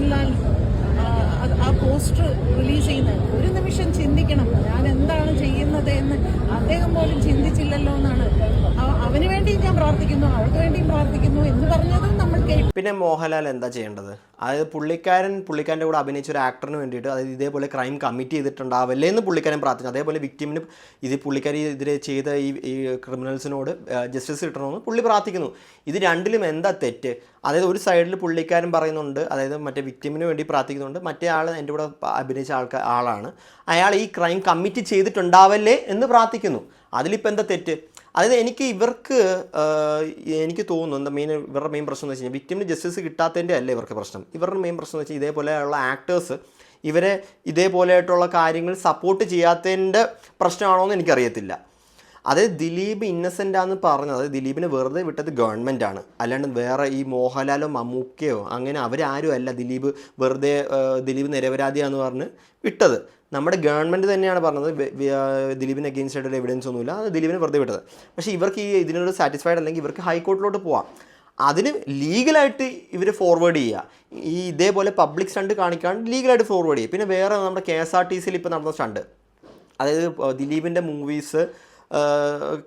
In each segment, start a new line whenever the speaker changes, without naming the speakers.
മോഹൻലാൽ ആ poster release ചെയ്യുന്നത് ഒരു നിമിഷം ചിന്തിക്കണം, ഞാൻ എന്താണ് ചെയ്യുന്നത് എന്ന് അദ്ദേഹം പോലും ചിന്തിച്ചില്ലല്ലോ എന്നാണ്. അവന് വേണ്ടിയും ഞാൻ പ്രാർത്ഥിക്കുന്നു, അവർക്ക് വേണ്ടിയും പ്രാർത്ഥിക്കുന്നു എന്ന് പറഞ്ഞതും നമ്മൾ കേട്ടു.
പിന്നെ മോഹൻലാൽ എന്താ ചെയ്യേണ്ടത്? അതായത് പുള്ളിക്കാരൻ്റെ കൂടെ അഭിനയിച്ച ഒരു ആക്ടറിന് വേണ്ടിയിട്ട്, അതായത് ഇതേപോലെ ക്രൈം കമ്മിറ്റ് ചെയ്തിട്ടുണ്ടാവില്ലേ എന്ന് പുള്ളിക്കാരൻ പ്രാർത്ഥിച്ചു. അതേപോലെ വിക്ടിമിന് പുള്ളിക്കാരി ഇതിരെ ചെയ്ത ഈ ക്രിമിനൽസിനോട് ജസ്റ്റിസ് കിട്ടണമെന്ന് പുള്ളി പ്രാർത്ഥിക്കുന്നു. ഇത് രണ്ടിലും എന്താ തെറ്റ്? അതായത് ഒരു സൈഡിൽ പുള്ളിക്കാരൻ പറയുന്നുണ്ട്, അതായത് മറ്റേ വിക്ടിമിന് വേണ്ടി പ്രാർത്ഥിക്കുന്നുണ്ട്, മറ്റേ ആൾ എൻ്റെ കൂടെ അഭിനയിച്ച ആളാണ്, അയാൾ ഈ ക്രൈം കമ്മിറ്റ് ചെയ്തിട്ടുണ്ടാവല്ലേ എന്ന് പ്രാർത്ഥിക്കുന്നു. അതിലിപ്പോൾ എന്താ തെറ്റ്? അതായത് എനിക്ക് തോന്നുന്നു ഇവരുടെ മെയിൻ പ്രശ്നം എന്ന് വെച്ച് കഴിഞ്ഞാൽ വിക്ടിമിന് ജസ്റ്റിസ് കിട്ടാത്തതിൻ്റെ അല്ല ഇവർക്ക് പ്രശ്നം. ഇവരുടെ മെയിൻ പ്രശ്നം എന്ന് വെച്ചാൽ ഇതേപോലെയുള്ള ആക്ടേഴ്സ് ഇവരെ ഇതേപോലെയായിട്ടുള്ള കാര്യങ്ങൾ സപ്പോർട്ട് ചെയ്യാത്തതിൻ്റെ പ്രശ്നമാണോ എന്ന് എനിക്കറിയത്തില്ല. അതായത് ദിലീപ് ഇന്നസെൻ്റ് ആണെന്ന് പറഞ്ഞത്, അതായത് ദിലീപിനെ വെറുതെ വിട്ടത് ഗവൺമെൻറ്റാണ്, അല്ലാണ്ട് വേറെ ഈ മോഹൻലാലോ മമ്മൂക്കയോ അങ്ങനെ അവരാരും അല്ല ദിലീപ് നിരപരാധിയാണെന്ന് പറഞ്ഞ് വിട്ടത്. നമ്മുടെ ഗവൺമെൻറ് തന്നെയാണ് പറഞ്ഞത് ദിലീപിന് അഗെയിൻസ്റ്റ് ആയിട്ടുള്ള എവിഡൻസ് ഒന്നുമില്ല, അത് ദിലീപിനെ വെറുതെ വിട്ടത്. പക്ഷേ ഇവർക്ക് ഇതിനോട് സാറ്റിസ്ഫൈഡ് അല്ലെങ്കിൽ ഇവർക്ക് ഹൈക്കോർട്ടിലോട്ട് പോവാം. അതിന് ലീഗലായിട്ട് ഇവർ ഫോർവേഡ് ചെയ്യുക, ഇതേപോലെ പബ്ലിക് സ്റ്റണ്ട് കാണിക്കാണ്ട് ലീഗലായിട്ട് ഫോർവേഡ് ചെയ്യുക. പിന്നെ വേറെ നമ്മുടെ KSRTCയിൽ ഇപ്പോൾ നടന്ന സ്റ്റണ്ട്, അതായത് ദിലീപിൻ്റെ മൂവീസ്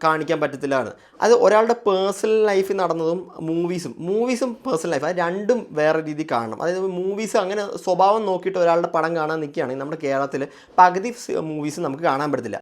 കാണിക്കാൻ പറ്റത്തില്ലാണ്. അത് ഒരാളുടെ പേഴ്സണൽ ലൈഫിൽ നടന്നതും മൂവീസും പേഴ്സണൽ ലൈഫ്, അത് രണ്ടും വേറെ രീതി കാണണം. അതായത് മൂവീസ് അങ്ങനെ സ്വഭാവം നോക്കിയിട്ട് ഒരാളുടെ പടം കാണാൻ നിൽക്കുകയാണെങ്കിൽ നമ്മുടെ കേരളത്തിൽ പകുതി മൂവീസ് നമുക്ക് കാണാൻ പറ്റത്തില്ല.